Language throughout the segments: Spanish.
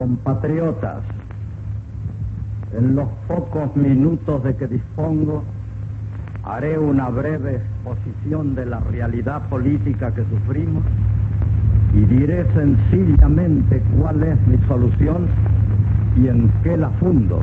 Compatriotas, en los pocos minutos de que dispongo, haré una breve exposición de la realidad política que sufrimos y diré sencillamente cuál es mi solución y en qué la fundo,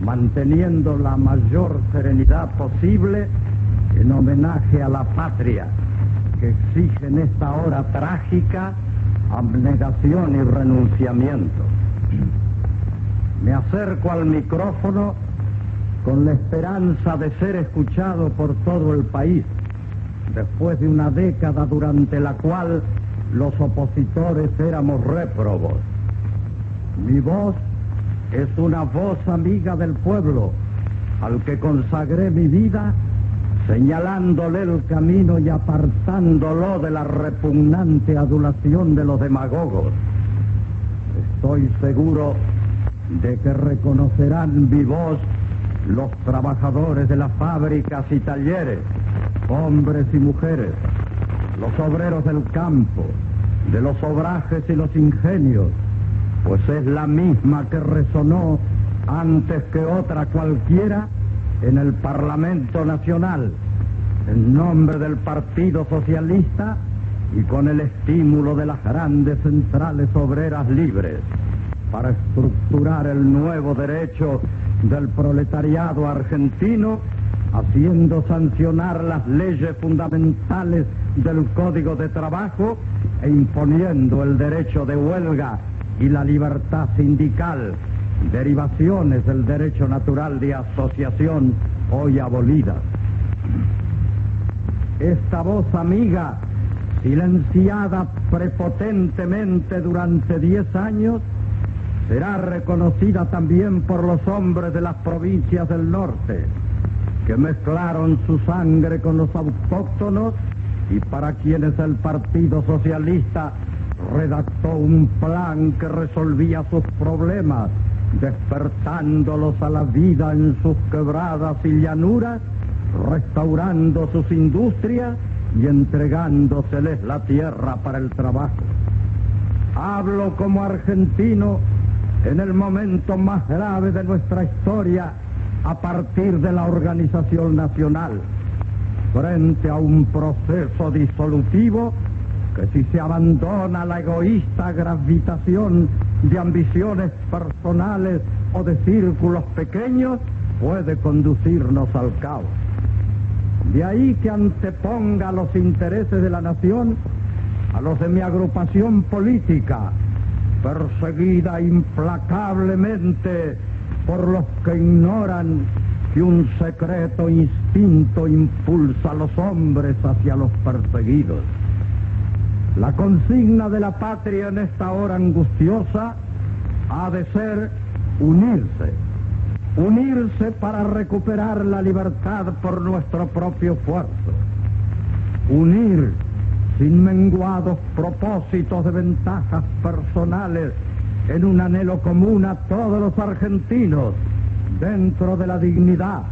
manteniendo la mayor serenidad posible en homenaje a la patria que exige en esta hora trágica abnegación y renunciamiento. Me acerco al micrófono con la esperanza de ser escuchado por todo el país, después de una década durante la cual los opositores éramos réprobos. Mi voz es una voz amiga del pueblo, al que consagré mi vida, señalándole el camino y apartándolo de la repugnante adulación de los demagogos. Estoy seguro de que reconocerán mi voz los trabajadores de las fábricas y talleres, hombres y mujeres, los obreros del campo, de los obrajes y los ingenios, pues es la misma que resonó antes que otra cualquiera en el Parlamento Nacional, en nombre del Partido Socialista y con el estímulo de las grandes centrales obreras libres, para estructurar el nuevo derecho del proletariado argentino, haciendo sancionar las leyes fundamentales del Código de Trabajo e imponiendo el derecho de huelga y la libertad sindical, derivaciones del derecho natural de asociación hoy abolidas. Esta voz amiga, silenciada prepotentemente durante 10 años, será reconocida también por los hombres de las provincias del norte, que mezclaron su sangre con los autóctonos y para quienes el Partido Socialista redactó un plan que resolvía sus problemas, despertándolos a la vida en sus quebradas y llanuras, restaurando sus industrias y entregándoseles la tierra para el trabajo. Hablo como argentino en el momento más grave de nuestra historia a partir de la organización nacional, frente a un proceso disolutivo que, si se abandona la egoísta gravitación de ambiciones personales o de círculos pequeños, puede conducirnos al caos. De ahí que anteponga los intereses de la nación a los de mi agrupación política, perseguida implacablemente por los que ignoran que un secreto instinto impulsa a los hombres hacia los perseguidos. La consigna de la patria en esta hora angustiosa ha de ser unirse. Unirse para recuperar la libertad por nuestro propio esfuerzo. Unir sin menguados propósitos de ventajas personales en un anhelo común a todos los argentinos dentro de la dignidad,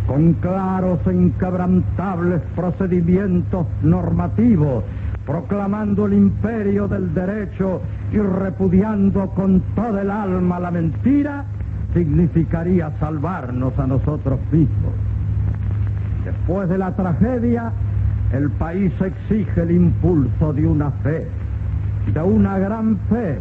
con claros e inquebrantables procedimientos normativos, proclamando el imperio del derecho y repudiando con toda el alma la mentira, significaría salvarnos a nosotros mismos. Después de la tragedia, el país exige el impulso de una fe, de una gran fe,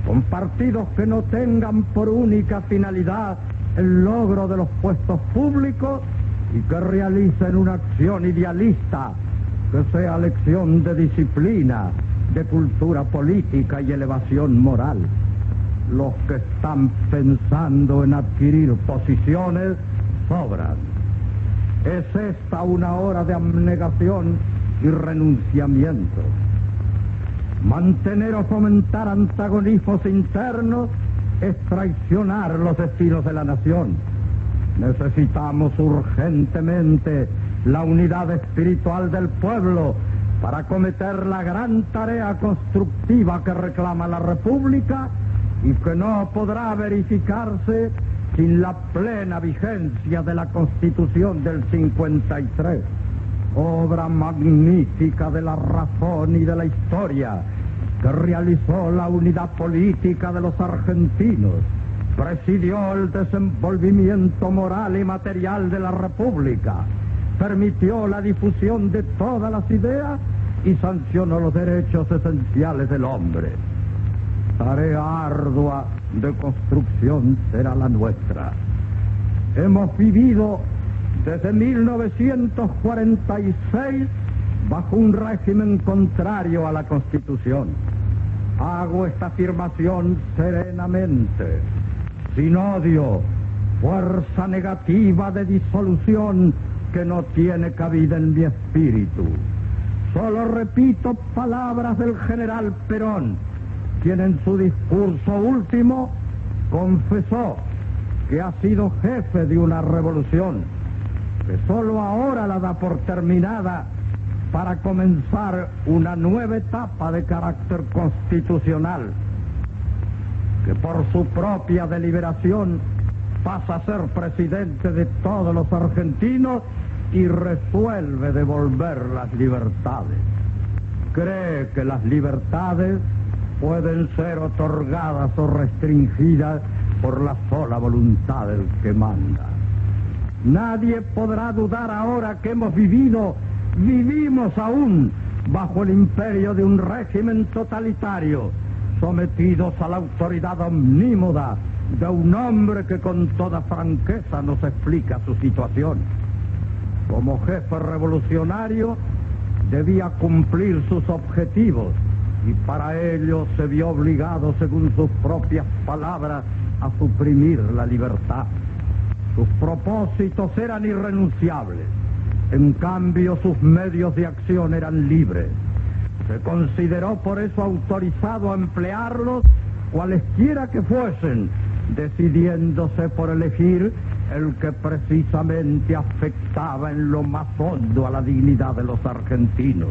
con partidos que no tengan por única finalidad el logro de los puestos públicos y que realicen una acción idealista que sea lección de disciplina, de cultura política y elevación moral. Los que están pensando en adquirir posiciones sobran. Es esta una hora de abnegación y renunciamiento. Mantener o fomentar antagonismos internos es traicionar los destinos de la nación. Necesitamos urgentemente la unidad espiritual del pueblo para acometer la gran tarea constructiva que reclama la República y que no podrá verificarse sin la plena vigencia de la Constitución del 53, obra magnífica de la razón y de la historia, que realizó la unidad política de los argentinos, presidió el desenvolvimiento moral y material de la República, permitió la difusión de todas las ideas y sancionó los derechos esenciales del hombre. Tarea ardua de construcción será la nuestra. Hemos vivido desde 1946 bajo un régimen contrario a la Constitución. Hago esta afirmación serenamente, sin odio, fuerza negativa de disolución que no tiene cabida en mi espíritu. Solo repito palabras del general Perón, quien en su discurso último confesó que ha sido jefe de una revolución, que solo ahora la da por terminada para comenzar una nueva etapa de carácter constitucional, que por su propia deliberación pasa a ser presidente de todos los argentinos y resuelve devolver las libertades. Cree que las libertades pueden ser otorgadas o restringidas por la sola voluntad del que manda. Nadie podrá dudar ahora que vivimos aún bajo el imperio de un régimen totalitario, sometidos a la autoridad omnímoda de un hombre que con toda franqueza nos explica su situación. Como jefe revolucionario, debía cumplir sus objetivos y para ello se vio obligado, según sus propias palabras, a suprimir la libertad. Sus propósitos eran irrenunciables, en cambio sus medios de acción eran libres. Se consideró por eso autorizado a emplearlos cualesquiera que fuesen, decidiéndose por elegir el que precisamente afectaba en lo más hondo a la dignidad de los argentinos.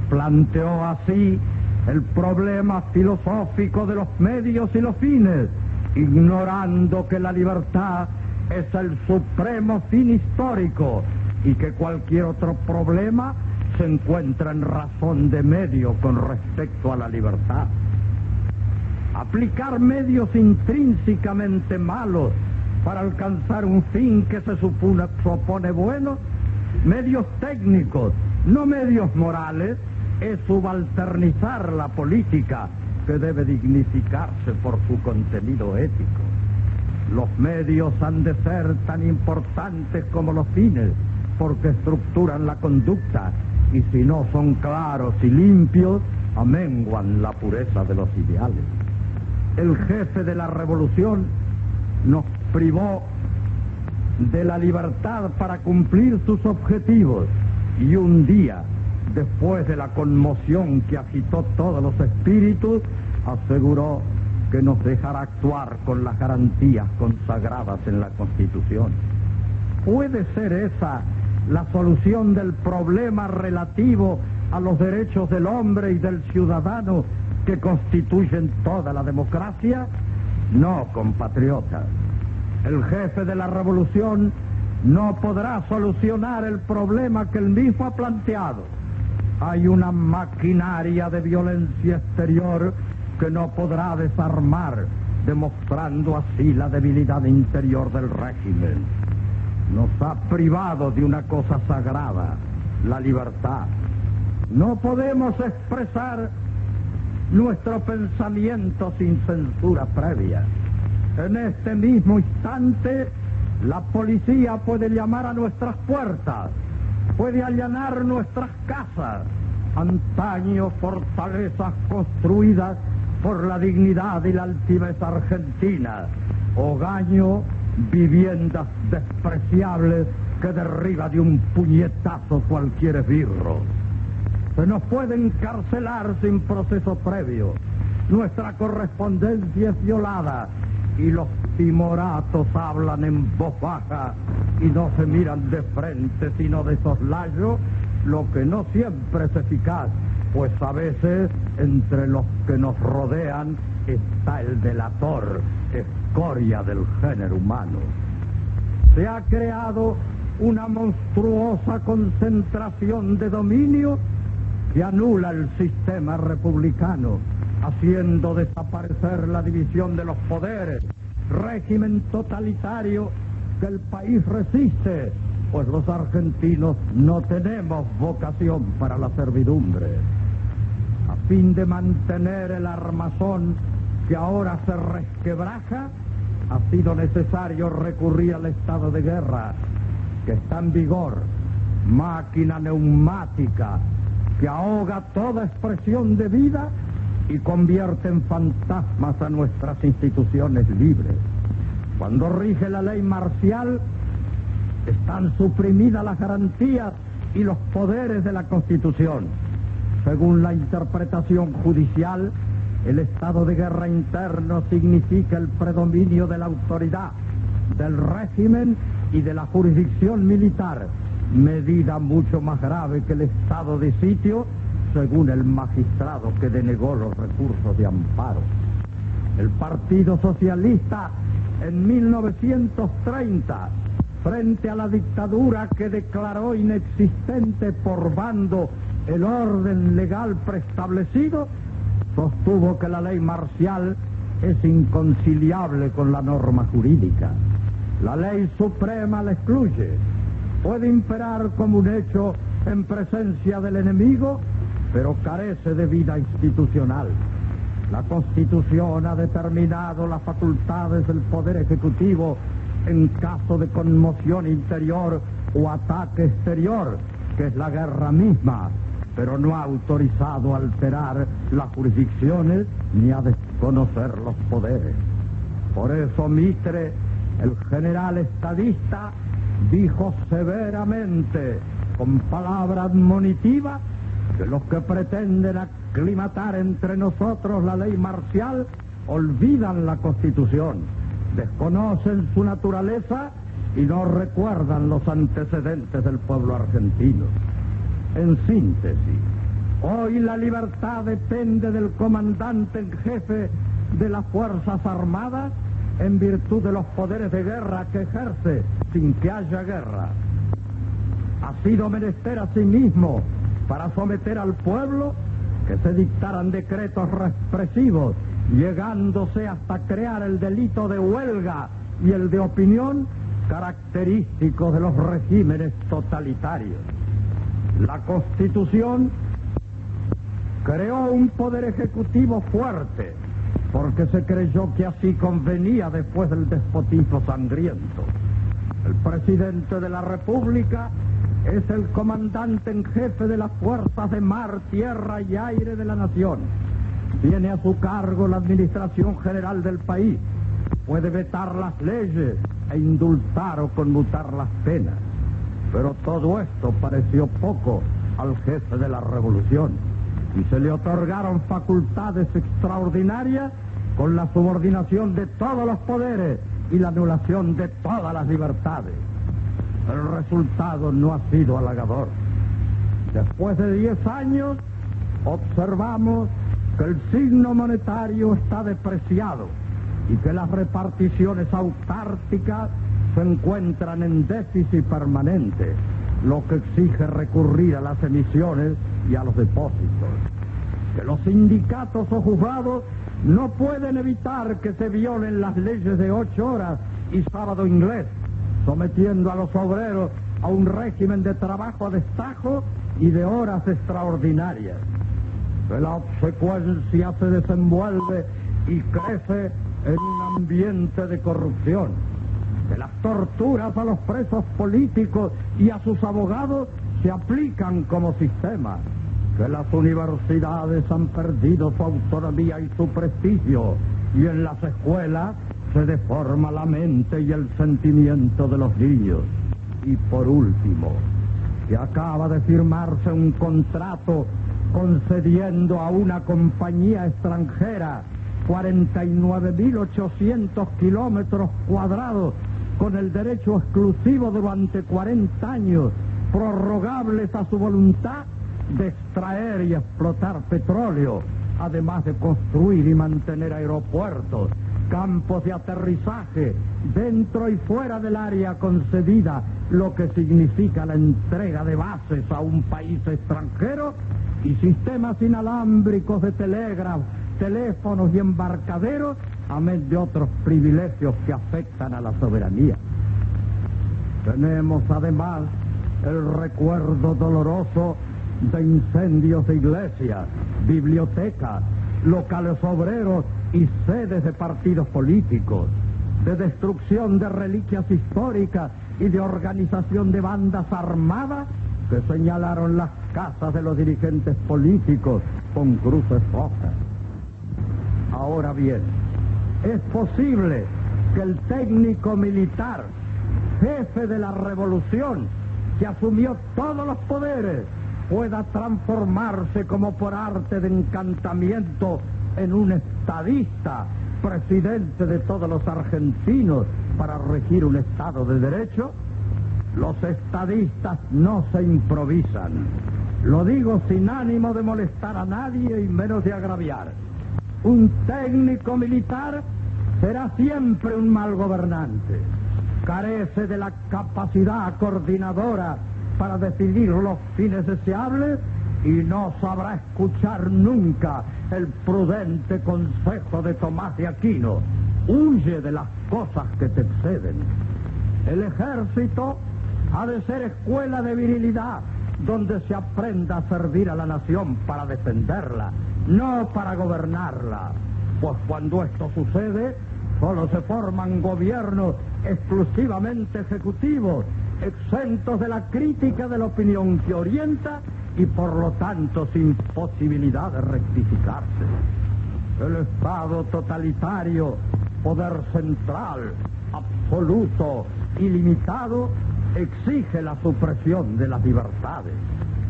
Planteó así el problema filosófico de los medios y los fines, ignorando que la libertad es el supremo fin histórico y que cualquier otro problema se encuentra en razón de medio con respecto a la libertad. Aplicar medios intrínsecamente malos para alcanzar un fin que se supone bueno, medios técnicos, no medios morales, es subalternizar la política, que debe dignificarse por su contenido ético. Los medios han de ser tan importantes como los fines, porque estructuran la conducta, y si no son claros y limpios, amenguan la pureza de los ideales. El jefe de la revolución nos privó de la libertad para cumplir sus objetivos, y un día, después de la conmoción que agitó todos los espíritus, aseguró que nos dejará actuar con las garantías consagradas en la Constitución. ¿Puede ser esa la solución del problema relativo a los derechos del hombre y del ciudadano que constituyen toda la democracia? No, compatriotas. El jefe de la revolución no podrá solucionar el problema que él mismo ha planteado. Hay una maquinaria de violencia exterior que no podrá desarmar, demostrando así la debilidad interior del régimen. Nos ha privado de una cosa sagrada, la libertad. No podemos expresar nuestro pensamiento sin censura previa. En este mismo instante, la policía puede llamar a nuestras puertas, puede allanar nuestras casas, antaño fortalezas construidas por la dignidad y la altivez argentina, Ogaño, viviendas despreciables que derriba de un puñetazo cualquier esbirro. Se nos puede encarcelar sin proceso previo. Nuestra correspondencia es violada y los timoratos hablan en voz baja y no se miran de frente sino de soslayo, lo que no siempre es eficaz, pues a veces entre los que nos rodean está el delator, escoria del género humano. Se ha creado una monstruosa concentración de dominio que anula el sistema republicano, haciendo desaparecer la división de los poderes, régimen totalitario que el país resiste, pues los argentinos no tenemos vocación para la servidumbre. A fin de mantener el armazón que ahora se resquebraja, ha sido necesario recurrir al estado de guerra, que está en vigor, máquina neumática que ahoga toda expresión de vida y convierte en fantasmas a nuestras instituciones libres. Cuando rige la ley marcial, están suprimidas las garantías y los poderes de la Constitución. Según la interpretación judicial, el estado de guerra interno significa el predominio de la autoridad, del régimen y de la jurisdicción militar, medida mucho más grave que el estado de sitio, según el magistrado que denegó los recursos de amparo. El Partido Socialista, en 1930, frente a la dictadura que declaró inexistente por bando el orden legal preestablecido, sostuvo que la ley marcial es inconciliable con la norma jurídica. La ley suprema la excluye. Puede imperar como un hecho en presencia del enemigo, pero carece de vida institucional. La Constitución ha determinado las facultades del Poder Ejecutivo en caso de conmoción interior o ataque exterior, que es la guerra misma, pero no ha autorizado a alterar las jurisdicciones ni a desconocer los poderes. Por eso Mitre, el general estadista, dijo severamente, con palabra admonitiva, que los que pretenden aclimatar entre nosotros la ley marcial olvidan la Constitución, desconocen su naturaleza y no recuerdan los antecedentes del pueblo argentino. En síntesis, hoy la libertad depende del comandante en jefe de las Fuerzas Armadas en virtud de los poderes de guerra que ejerce sin que haya guerra. Ha sido menester asimismo para someter al pueblo que se dictaran decretos represivos, llegándose hasta crear el delito de huelga y el de opinión, característicos de los regímenes totalitarios. La Constitución creó un poder ejecutivo fuerte, porque se creyó que así convenía después del despotismo sangriento. El presidente de la República es el comandante en jefe de las fuerzas de mar, tierra y aire de la nación. Tiene a su cargo la administración general del país. Puede vetar las leyes e indultar o conmutar las penas. Pero todo esto pareció poco al jefe de la revolución y se le otorgaron facultades extraordinarias con la subordinación de todos los poderes y la anulación de todas las libertades. El resultado no ha sido halagador. Después de 10 años, observamos que el signo monetario está depreciado y que las reparticiones autárquicas se encuentran en déficit permanente, lo que exige recurrir a las emisiones y a los depósitos. Que los sindicatos o juzgados no pueden evitar que se violen las leyes de 8 horas y sábado inglés, sometiendo a los obreros a un régimen de trabajo a destajo y de horas extraordinarias. Que la obsecuencia se desenvuelve y crece en un ambiente de corrupción. Que las torturas a los presos políticos y a sus abogados se aplican como sistema. Que las universidades han perdido su autonomía y su prestigio, y en las escuelas se deforma la mente y el sentimiento de los niños. Y por último, que acaba de firmarse un contrato concediendo a una compañía extranjera 49.800 kilómetros cuadrados con el derecho exclusivo durante 40 años, prorrogables a su voluntad, de extraer y explotar petróleo, además de construir y mantener aeropuertos, campos de aterrizaje dentro y fuera del área concedida, lo que significa la entrega de bases a un país extranjero, y sistemas inalámbricos de teléfonos y embarcaderos, amén de otros privilegios que afectan a la soberanía. Tenemos además el recuerdo doloroso de incendios de iglesias, bibliotecas, locales obreros y sedes de partidos políticos, de destrucción de reliquias históricas y de organización de bandas armadas que señalaron las casas de los dirigentes políticos con cruces rojas. Ahora bien, es posible que el técnico militar, jefe de la revolución, que asumió todos los poderes, pueda transformarse como por arte de encantamiento en un estadista, presidente de todos los argentinos para regir un Estado de Derecho. Los estadistas no se improvisan. Lo digo sin ánimo de molestar a nadie y menos de agraviar. Un técnico militar será siempre un mal gobernante. Carece de la capacidad coordinadora para decidir los fines deseables y no sabrá escuchar nunca el prudente consejo de Tomás de Aquino. Huye de las cosas que te exceden. El ejército ha de ser escuela de virilidad, donde se aprenda a servir a la nación para defenderla, no para gobernarla. Pues cuando esto sucede, solo se forman gobiernos exclusivamente ejecutivos, exentos de la crítica de la opinión que orienta y por lo tanto sin posibilidad de rectificarse. El Estado totalitario, poder central, absoluto, ilimitado, exige la supresión de las libertades.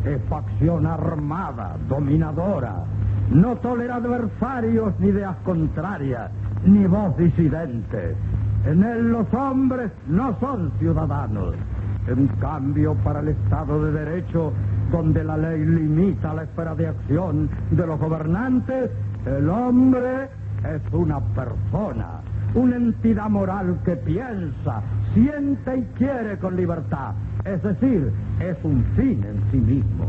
Es facción armada, dominadora, no tolera adversarios ni ideas contrarias, ni voz disidente. En él los hombres no son ciudadanos. En cambio, para el Estado de Derecho, donde la ley limita la esfera de acción de los gobernantes, el hombre es una persona, una entidad moral que piensa, siente y quiere con libertad. Es decir, es un fin en sí mismo.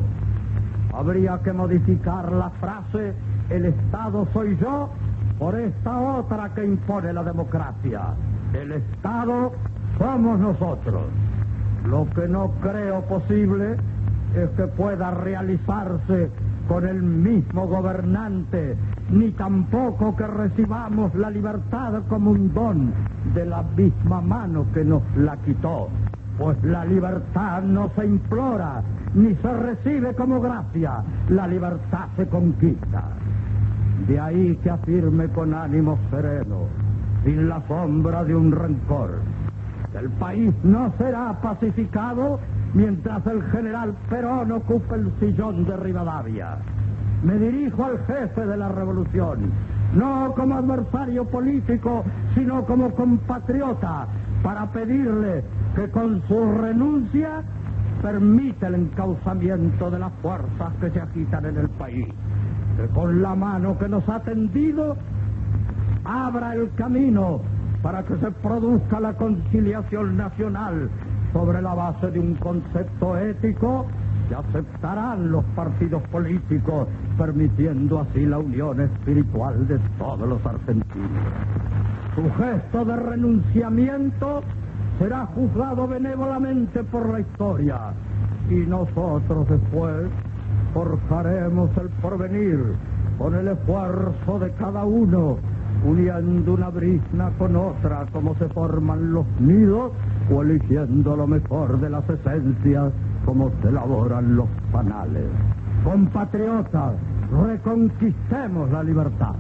Habría que modificar la frase "el Estado soy yo" por esta otra que impone la democracia: el Estado somos nosotros. Lo que no creo posible es que pueda realizarse con el mismo gobernante, ni tampoco que recibamos la libertad como un don de la misma mano que nos la quitó. Pues la libertad no se implora, ni se recibe como gracia, la libertad se conquista. De ahí que afirme con ánimo sereno, sin la sombra de un rencor: el país no será pacificado mientras el general Perón ocupe el sillón de Rivadavia. Me dirijo al jefe de la revolución, no como adversario político, sino como compatriota, para pedirle que con su renuncia permita el encauzamiento de las fuerzas que se agitan en el país, que con la mano que nos ha tendido abra el camino para que se produzca la conciliación nacional sobre la base de un concepto ético que aceptarán los partidos políticos, permitiendo así la unión espiritual de todos los argentinos. Su gesto de renunciamiento será juzgado benévolamente por la historia, y nosotros después forjaremos el porvenir con el esfuerzo de cada uno, uniendo una brizna con otra como se forman los nidos, o eligiendo lo mejor de las esencias como se elaboran los panales. Compatriotas, reconquistemos la libertad.